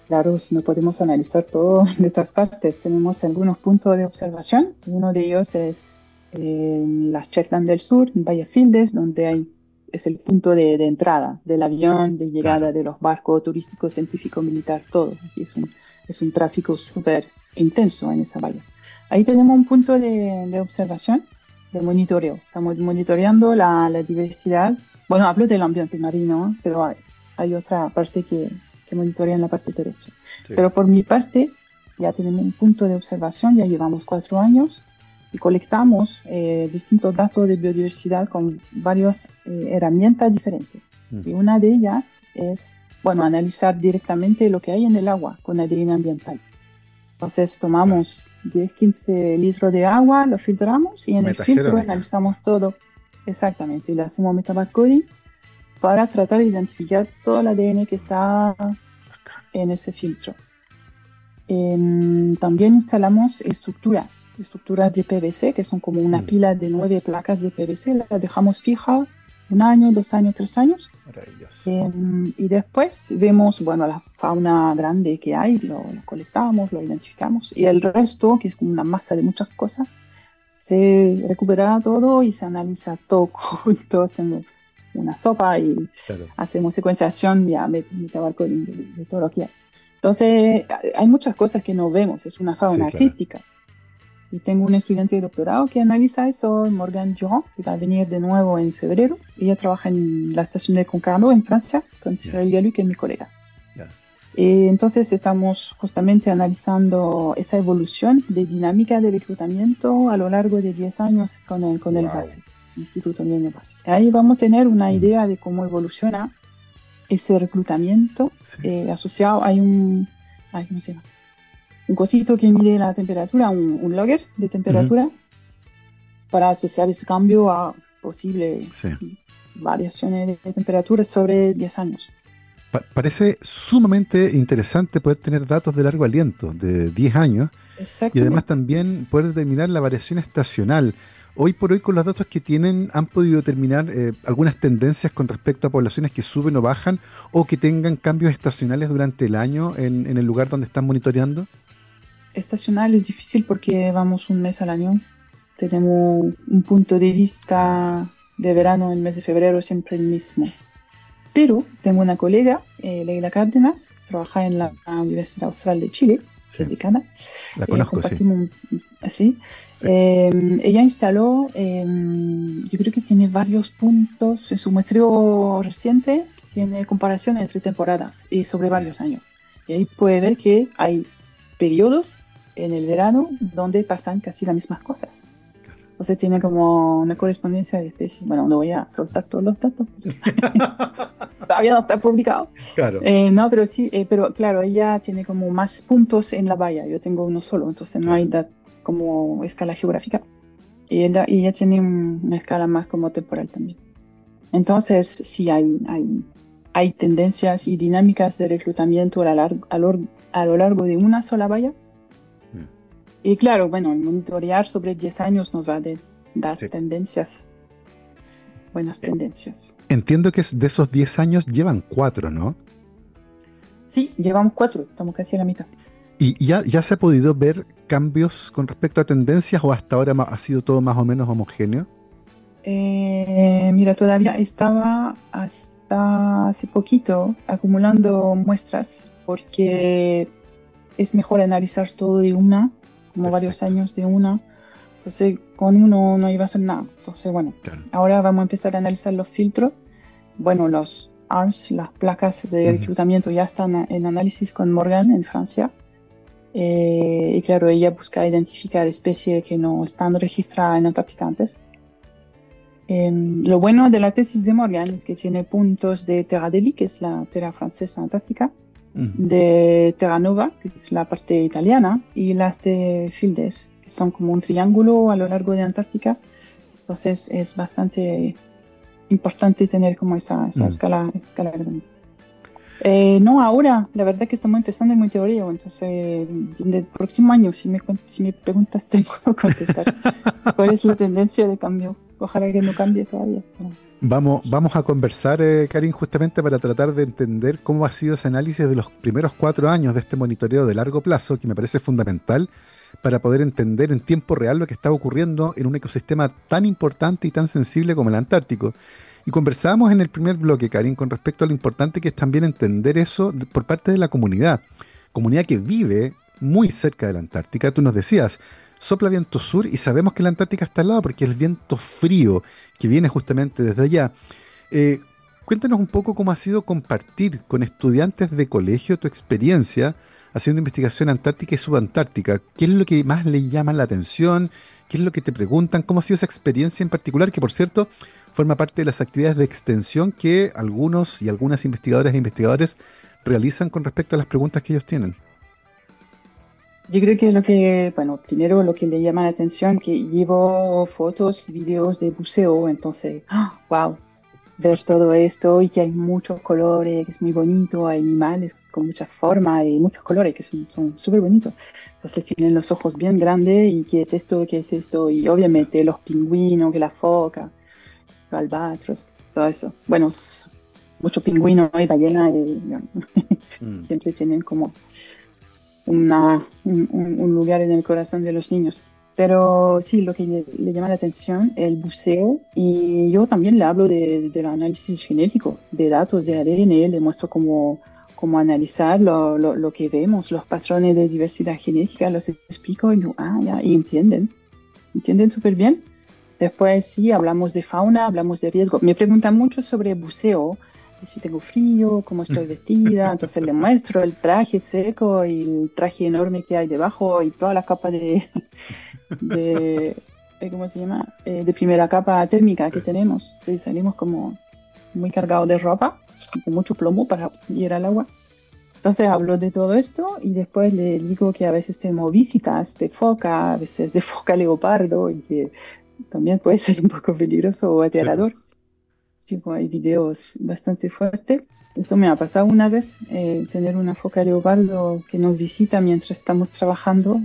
Claro, si no podemos analizar todo de todas partes, tenemos algunos puntos de observación. Uno de ellos es las Shetland del Sur, en Fields, donde es el punto de entrada del avión, de llegada Claro. de los barcos turísticos, científico, militar, todo. Aquí es un tráfico súper intenso en esa bahía. Ahí tenemos un punto de observación, de monitoreo. Estamos monitoreando la diversidad. Bueno, hablo del ambiente marino, pero hay otra parte que monitorean la parte terrestre. Sí. Pero por mi parte, ya tenemos un punto de observación, ya llevamos 4 años y colectamos distintos datos de biodiversidad con varias herramientas diferentes. Mm. Y una de ellas es, bueno, analizar directamente lo que hay en el agua con ADN ambiental. Entonces Claro. tomamos 10, 15 litros de agua, lo filtramos y en el filtro Metajerónica. analizamos todo exactamente. Y le hacemos metabarcoding para tratar de identificar todo el ADN que está Bacán. en ese filtro. También instalamos estructuras de PVC, que son como una Mm. pila de 9 placas de PVC, las dejamos fija 1 año, 2 años, 3 años, Maravilloso. y después vemos, bueno, la fauna grande que hay, lo colectamos, lo identificamos, y el resto, que es como una masa de muchas cosas, se recupera todo y se analiza todo junto, hacemos una sopa y Claro. hacemos secuenciación ya de todo lo que hay. Entonces, hay muchas cosas que no vemos, es una Sí, fauna claro. crítica. Y tengo un estudiante de doctorado que analiza eso, Morgane Durand, que va a venir de nuevo en febrero. Ella trabaja en la estación de Concarneau, en Francia, con Ya, Cyril Galu, que es mi colega. ya. Entonces, estamos justamente analizando esa evolución de dinámica de reclutamiento a lo largo de 10 años con el Wow. BASE, el Instituto Ñeño BASE. Ahí vamos a tener una Mm. idea de cómo evoluciona ese reclutamiento Sí. asociado. Hay ¿cómo se llama? Un cosito que mide la temperatura, un logger de temperatura, para asociar ese cambio a posibles Sí. variaciones de temperatura sobre 10 años. Parece sumamente interesante poder tener datos de largo aliento, de 10 años, y además Exactamente. también poder determinar la variación estacional. Hoy por hoy, con los datos que tienen, han podido determinar algunas tendencias con respecto a poblaciones que suben o bajan, o que tengan cambios estacionales durante el año en el lugar donde están monitoreando. Estacional es difícil porque vamos un mes al año. Tenemos un punto de Ah, vista de ya, verano, el mes de febrero, siempre el mismo. Pero tengo una colega, Leila Cárdenas, trabaja en la Universidad Austral de Chile, sí, es decana. la conozco, sí. Compartimos así. Sí. Ella instaló, yo creo que tiene varios puntos en su muestreo reciente, tiene comparación entre temporadas y sobre Ya, varios años. Y ahí puede ver que hay periodos en el verano donde pasan casi las mismas cosas. claro. Entonces tiene como una correspondencia de especies. Bueno, no voy a soltar todos los datos, todavía no está publicado. Claro. No, pero sí, pero claro, ella tiene como más puntos en la valla. Yo tengo uno solo, entonces no hay como escala geográfica. Y ella tiene una escala más como temporal también. Entonces, sí, hay tendencias y dinámicas de reclutamiento a lo largo de una sola valla. Mm. Y claro, bueno, el monitorear sobre 10 años nos va a dar Sí. tendencias, buenas Eh, tendencias. Entiendo que de esos 10 años llevan 4, ¿no? Sí, llevamos 4, estamos casi a la mitad. ¿Y ya se ha podido ver cambios con respecto a tendencias o hasta ahora ha sido todo más o menos homogéneo? Mira, todavía estaba hasta hace poquito acumulando muestras porque es mejor analizar todo de una, como varios Perfecto, años de una. Entonces, con uno no iba a hacer nada. Entonces, bueno, claro. ahora vamos a empezar a analizar los filtros. Bueno, los ARMS, las placas de Ujú. reclutamiento ya están en análisis con Morgan en Francia. Y claro, ella busca identificar especies que no están registradas en Antártica antes. Lo bueno de la tesis de Morgan es que tiene puntos de Terra Deli, que es la tierra francesa antártica, Ujú. de Terra Nova, que es la parte italiana, y las de Fildes, que son como un triángulo a lo largo de Antártica. Entonces es bastante importante tener como esa Mm. escala grande. No, ahora, la verdad que estamos empezando en muy teoría, entonces del próximo año, si me preguntas, te puedo contestar cuál es la tendencia de cambio. Ojalá que no cambie todavía. Vamos a conversar, Karin, justamente para tratar de entender cómo ha sido ese análisis de los primeros 4 años de este monitoreo de largo plazo, que me parece fundamental para poder entender en tiempo real lo que está ocurriendo en un ecosistema tan importante y tan sensible como el Antártico. Y conversábamos en el primer bloque, Karin, con respecto a lo importante que es también entender eso por parte de la comunidad que vive muy cerca de la Antártica. Tú nos decías, sopla viento sur y sabemos que la Antártica está al lado porque es el viento frío que viene justamente desde allá. Eh, Cuéntanos un poco cómo ha sido compartir con estudiantes de colegio tu experiencia haciendo investigación antártica y subantártica. ¿Qué es lo que más les llama la atención? ¿Qué es lo que te preguntan? ¿Cómo ha sido esa experiencia en particular? Que por cierto, forma parte de las actividades de extensión que algunos y algunas investigadoras e investigadores realizan con respecto a las preguntas que ellos tienen. Yo creo que bueno, primero lo que le llama la atención, que llevo fotos y videos de buceo, entonces, wow, ver todo esto y que hay muchos colores, que es muy bonito, hay animales con muchas formas y muchos colores que son súper bonitos. Entonces tienen los ojos bien grandes y qué es esto, qué es esto, y obviamente los pingüinos, que la foca, los albatros, todo eso. Bueno, muchos pingüinos y ballenas y, bueno, Mm. siempre tienen como un lugar en el corazón de los niños. Pero sí, lo que le llama la atención, el buceo, y yo también le hablo del análisis genético, de datos de ADN, le muestro cómo analizar lo que vemos, los patrones de diversidad genética, los explico y digo, ya, y entienden súper bien. Después sí, hablamos de fauna, hablamos de riesgo. Me preguntan mucho sobre buceo, si tengo frío, cómo estoy vestida, entonces le muestro el traje seco y el traje enorme que hay debajo y toda la capa de ¿cómo se llama? De primera capa térmica que tenemos. Sí, salimos como muy cargados de ropa, con mucho plomo para ir al agua. Entonces hablo de todo esto y después le digo que a veces tenemos visitas de foca, a veces de foca leopardo y que también puede ser un poco peligroso o Sí, po. aterrador. Sí, pues hay videos bastante fuertes. Eso me ha pasado una vez, tener una foca leopardo que nos visita mientras estamos trabajando,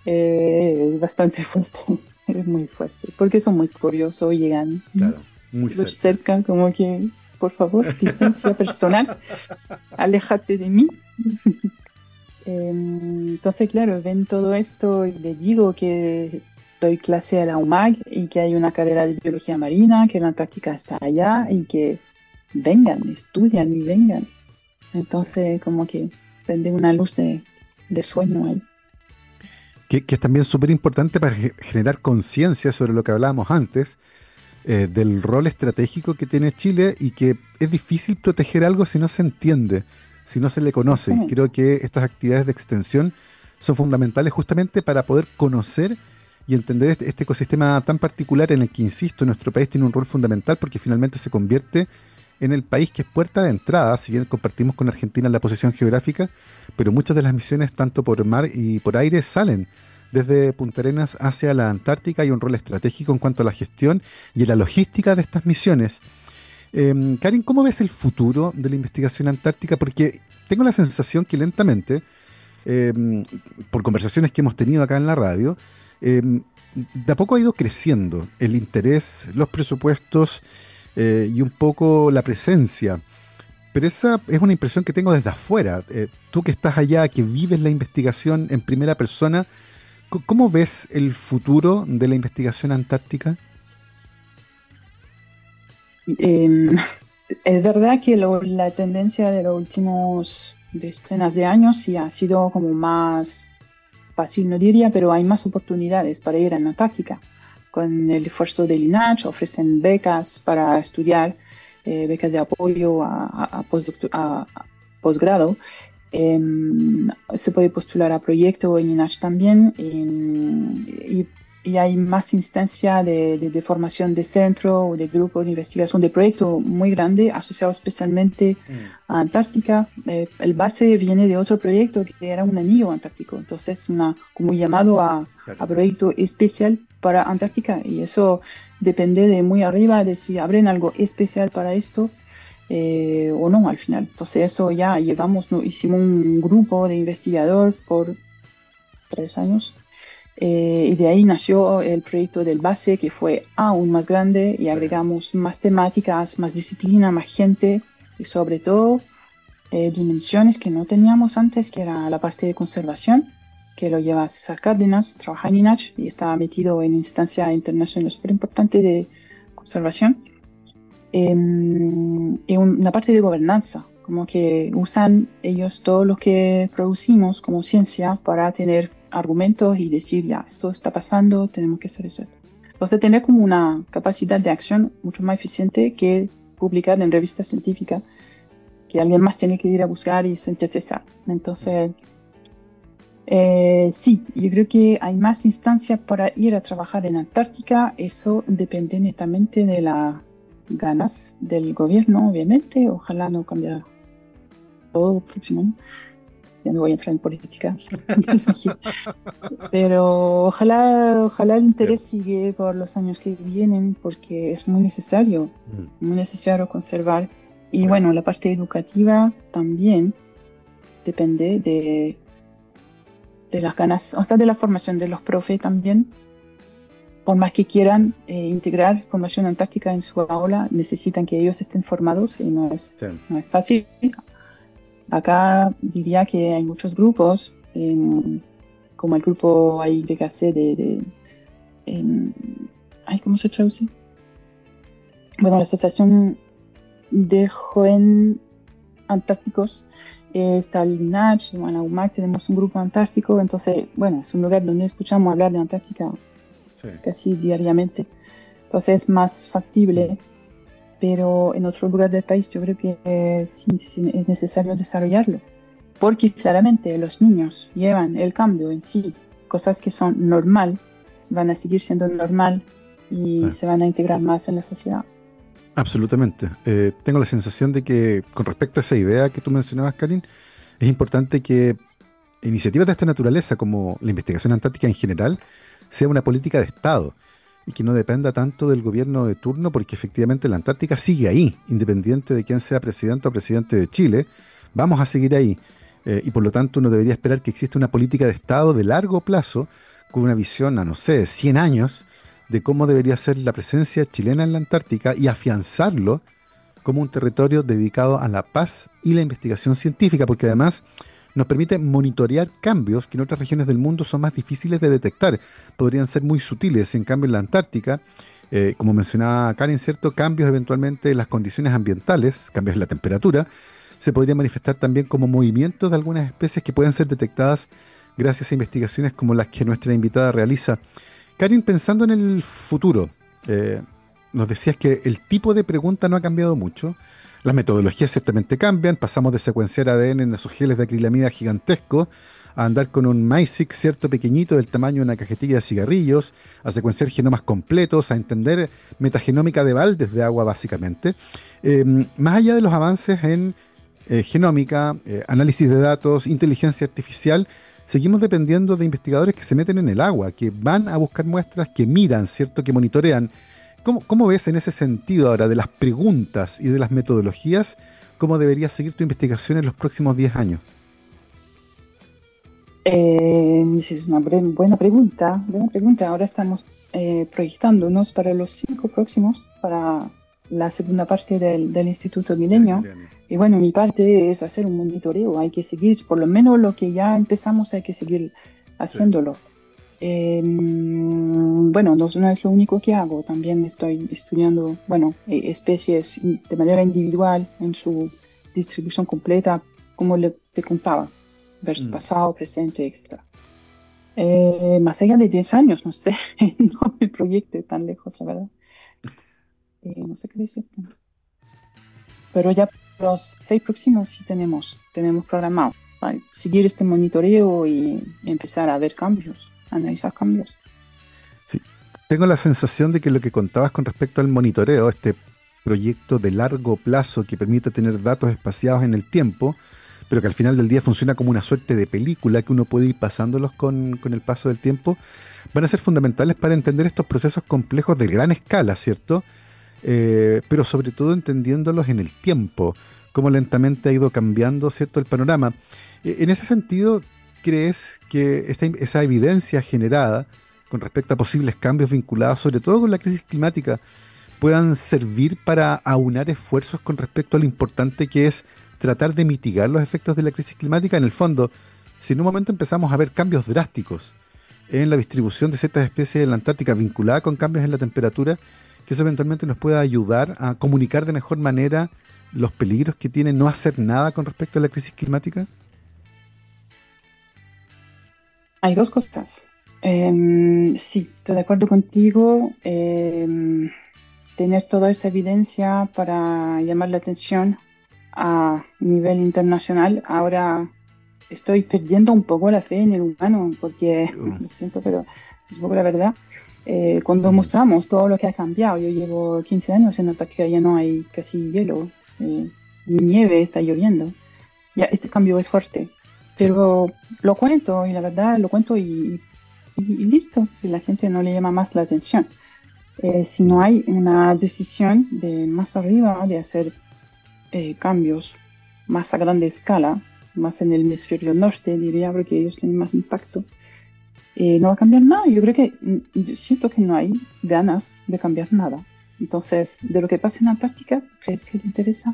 es bastante fuerte, es muy fuerte, porque son muy curiosos y llegan Claro, muy súper cerca. cerca, como que, por favor, distancia personal, aléjate de mí. Entonces, claro, ven todo esto y les digo que doy clase a la UMAG y que hay una carrera de biología marina, que la Antártica está allá y que vengan, estudian y vengan. Entonces, como que prende una luz de sueño ahí. Que es también súper importante para generar conciencia sobre lo que hablábamos antes, del rol estratégico que tiene Chile y que es difícil proteger algo si no se entiende, si no se le conoce. Y Exactamente. creo que estas actividades de extensión son fundamentales justamente para poder conocer y entender este ecosistema tan particular en el que, insisto, nuestro país tiene un rol fundamental porque finalmente se convierte en el país que es puerta de entrada, si bien compartimos con Argentina la posición geográfica, pero muchas de las misiones, tanto por mar y por aire, salen desde Punta Arenas hacia la Antártica. Hay un rol estratégico en cuanto a la gestión y en la logística de estas misiones. Karin, ¿cómo ves el futuro de la investigación antártica? Porque tengo la sensación que lentamente, por conversaciones que hemos tenido acá en la radio, de a poco ha ido creciendo el interés, los presupuestos y un poco la presencia. Pero esa es una impresión que tengo desde afuera. Tú que estás allá, que vives la investigación en primera persona, ¿cómo ves el futuro de la investigación antártica? Eh, es verdad que la tendencia de los últimos decenas de años sí ha sido como más fácil, no diría, pero hay más oportunidades para ir a la Antártica. Con el esfuerzo del INACH ofrecen becas para estudiar, becas de apoyo a posgrado. Se puede postular a proyecto en INACH también y hay más instancia de formación de centro o de grupo de investigación de proyecto muy grande asociado especialmente Mm. a Antártica. El base viene de otro proyecto que era un anillo antártico, entonces como un llamado a Claro. proyecto especial para Antártica y eso depende de muy arriba de si abren algo especial para esto o no al final. Entonces eso ya llevamos, ¿no? Hicimos un grupo de investigador por 3 años Y de ahí nació el proyecto del base, que fue aún más grande y Sí, agregamos más temáticas, más disciplina, más gente y sobre todo dimensiones que no teníamos antes, que era la parte de conservación, que lo lleva César Cárdenas, trabaja en INACH y está metido en instancia internacional súper importante de conservación. Y una parte de gobernanza, como que usan ellos todo lo que producimos como ciencia para tener argumentos y decir, ya, esto está pasando, tenemos que hacer eso. Entonces, tener como una capacidad de acción mucho más eficiente que publicar en revistas científicas, que alguien más tiene que ir a buscar y sintetizar. Entonces, sí, yo creo que hay más instancias para ir a trabajar en Antártica. Eso depende netamente de las ganas del gobierno, obviamente. Ojalá no cambie todo el próximo año. Ya no voy a entrar en política. Pero ojalá el bien. interés sigue por los años que vienen, porque es Mm, muy necesario conservar. Y sí, bueno, la parte educativa también depende de las ganas, o sea, de la formación de los profes también. Por más que quieran integrar formación antártica en su aula, necesitan que ellos estén formados y sí. no es fácil. Acá diría que hay muchos grupos, como el grupo AYC em, ay, ¿cómo se traduce? Bueno, la Asociación de Jóvenes Antárticos, está el INACH, en la UMAC tenemos un grupo antártico, entonces, bueno, es un lugar donde escuchamos hablar de Antártica Sí. casi diariamente, entonces es más Mm. factible, pero en otro lugar del país yo creo que sí es necesario desarrollarlo, porque claramente los niños llevan el cambio en sí, cosas que son normal, van a seguir siendo normal y Ah, se van a integrar más en la sociedad. absolutamente. Tengo la sensación de que con respecto a esa idea que tú mencionabas, Karin, es importante que iniciativas de esta naturaleza, como la investigación antártica en general, sea una política de Estado y que no dependa tanto del gobierno de turno, porque efectivamente la Antártica sigue ahí, independiente de quién sea presidente o presidente de Chile, vamos a seguir ahí. Y por lo tanto uno debería esperar que exista una política de Estado de largo plazo, con una visión a, no sé, 100 años, de cómo debería ser la presencia chilena en la Antártica y afianzarlo como un territorio dedicado a la paz y la investigación científica, porque además nos permite monitorear cambios que en otras regiones del mundo son más difíciles de detectar, podrían ser muy sutiles, en cambio en la Antártica, como mencionaba Karen, ¿cierto? Cambios eventualmente en las condiciones ambientales, cambios en la temperatura, se podría manifestar también como movimientos de algunas especies que pueden ser detectadas gracias a investigaciones como las que nuestra invitada realiza. Karin, pensando en el futuro, eh, nos decías que el tipo de pregunta no ha cambiado mucho. Las metodologías ciertamente cambian. Pasamos de secuenciar ADN en esos geles de acrilamida gigantescos a andar con un MiSeq, cierto, pequeñito, del tamaño de una cajetilla de cigarrillos, a secuenciar genomas completos, a entender metagenómica de baldes de agua, básicamente. Más allá de los avances en genómica, análisis de datos, inteligencia artificial, seguimos dependiendo de investigadores que se meten en el agua, que van a buscar muestras, que miran, ¿cierto? Que monitorean. ¿Cómo ves en ese sentido ahora de las preguntas y de las metodologías? ¿Cómo debería seguir tu investigación en los próximos 10 años? Esa es una buena pregunta, buena pregunta. Ahora estamos proyectándonos para los 5 próximos, para la segunda parte del Instituto Del Milenio. milenio. Y bueno, mi parte es hacer un monitoreo. Hay que seguir, por lo menos lo que ya empezamos, hay que seguir Sí. haciéndolo. Bueno, no es lo único que hago. También estoy estudiando, bueno, especies de manera individual en su distribución completa, como te contaba, versus Mm. pasado, presente, etcétera. Más allá de 10 años, no sé, no me proyecte tan lejos, la verdad. No sé qué decir. Pero ya los 6 próximos sí tenemos programado. ¿Vale? Seguir este monitoreo y empezar a ver cambios, analizar cambios. Sí. Tengo la sensación de que lo que contabas con respecto al monitoreo, este proyecto de largo plazo que permite tener datos espaciados en el tiempo, pero que al final del día funciona como una suerte de película que uno puede ir pasándolos con el paso del tiempo, van a ser fundamentales para entender estos procesos complejos de gran escala, ¿cierto? Pero sobre todo entendiéndolos en el tiempo, cómo lentamente ha ido cambiando, ¿cierto?, el panorama. En ese sentido, crees que esa evidencia generada con respecto a posibles cambios vinculados, sobre todo con la crisis climática, puedan servir para aunar esfuerzos con respecto a lo importante que es tratar de mitigar los efectos de la crisis climática? En el fondo, si en un momento empezamos a ver cambios drásticos en la distribución de ciertas especies en la Antártica vinculada con cambios en la temperatura, que eso eventualmente nos pueda ayudar a comunicar de mejor manera los peligros que tiene no hacer nada con respecto a la crisis climática. Hay dos cosas. Sí, estoy de acuerdo contigo. Tener toda esa evidencia para llamar la atención a nivel internacional. Ahora estoy perdiendo un poco la fe en el humano, porque Uh, lo siento, pero es un poco la verdad. Cuando mm, mostramos todo lo que ha cambiado, yo llevo 15 años en Antártica, ya no hay casi hielo, ni nieve, está lloviendo. Ya este cambio es fuerte, sí. pero lo cuento y la verdad lo cuento y listo, y la gente no le llama más la atención. Si no Mm, hay una decisión de más arriba de hacer cambios más a grande escala, más en el hemisferio norte, diría, porque ellos tienen más impacto, no va a cambiar nada. Yo creo que, yo siento que no hay ganas de cambiar nada. Entonces, de lo que pasa en Antártica, ¿crees que te interesa?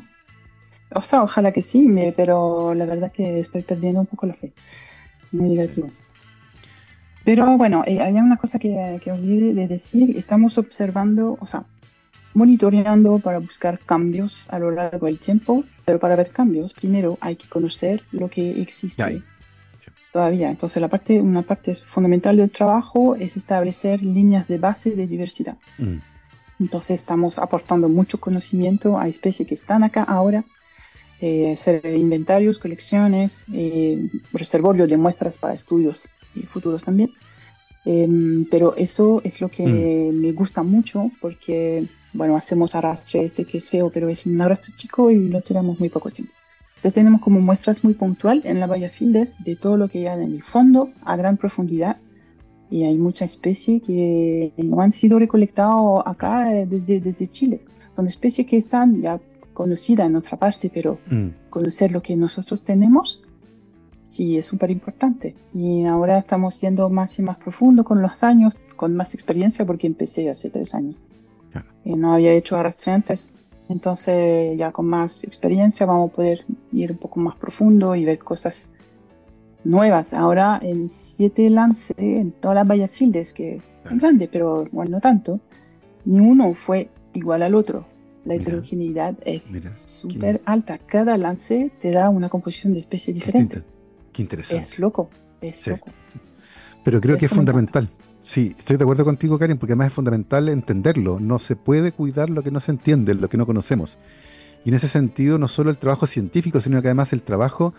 O sea, ojalá que sí, pero la verdad que estoy perdiendo un poco la fe. Muy sí. negativo. Pero bueno, había una cosa que olvidé de decir. Estamos observando, o sea, monitoreando para buscar cambios a lo largo del tiempo, pero para ver cambios, primero hay que conocer lo que Ahí. existe Sí. todavía. Entonces, una parte fundamental del trabajo es establecer líneas de base de diversidad. Mm, Entonces, estamos aportando mucho conocimiento a especies que están acá ahora, hacer inventarios, colecciones, reservorio de muestras para estudios futuros también. Pero eso es lo mm, que me gusta mucho porque, bueno, hacemos arrastre, sé que es feo, pero es un arrastre chico y lo tiramos muy poco tiempo. Entonces tenemos como muestras muy puntual en la Bahía Fieldes de todo lo que hay en el fondo a gran profundidad y hay muchas especies que no han sido recolectadas acá desde Chile. Son especies que están ya conocidas en otra parte, pero mm. conocer lo que nosotros tenemos sí, es súper importante. Y ahora estamos yendo más y más profundo con los años, con más experiencia, porque empecé hace 3 años. Claro. No había hecho arrastre antes. Entonces, ya con más experiencia vamos a poder ir un poco más profundo y ver cosas nuevas. Ahora, en 7 lances, en todas las Bahía Fieldes, que es Claro. grande, pero bueno, no tanto, ni uno fue igual al otro. La Mira, heterogeneidad es mira, qué, súper alta. Cada lance te da una composición de especie qué, diferente. qué Es interesante. loco, es Sí. loco. Pero creo que es Eso me encanta. fundamental. Sí, estoy de acuerdo contigo, Karen, porque además es fundamental entenderlo. No se puede cuidar lo que no se entiende, lo que no conocemos. Y en ese sentido, no solo el trabajo científico, sino que además el trabajo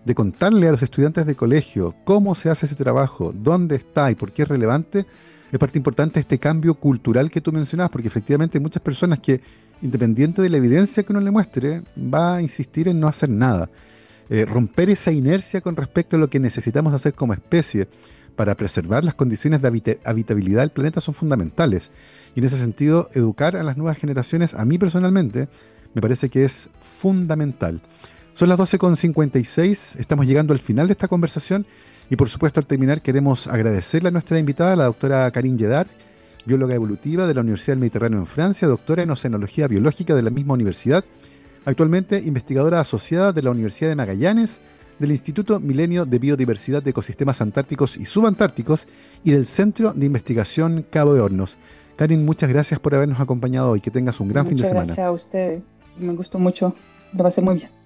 de contarle a los estudiantes de colegio cómo se hace ese trabajo, dónde está y por qué es relevante, es parte importante de este cambio cultural que tú mencionabas, porque efectivamente hay muchas personas que, independiente de la evidencia que uno le muestre, va a insistir en no hacer nada. Romper esa inercia con respecto a lo que necesitamos hacer como especie para preservar las condiciones de habitabilidad del planeta son fundamentales. Y en ese sentido, educar a las nuevas generaciones, a mí personalmente, me parece que es fundamental. Son las 12:56, estamos llegando al final de esta conversación y por supuesto al terminar queremos agradecerle a nuestra invitada, la doctora Karine Yedat, bióloga evolutiva de la Universidad del Mediterráneo en Francia, doctora en oceanología biológica de la misma universidad, actualmente investigadora asociada de la Universidad de Magallanes, del Instituto Milenio de Biodiversidad de Ecosistemas Antárticos y Subantárticos y del Centro de Investigación Cabo de Hornos. Karin, muchas gracias por habernos acompañado hoy. Que tengas un gran fin de Muchas semana. gracias a usted. Me gustó mucho. Lo pasé muy bien.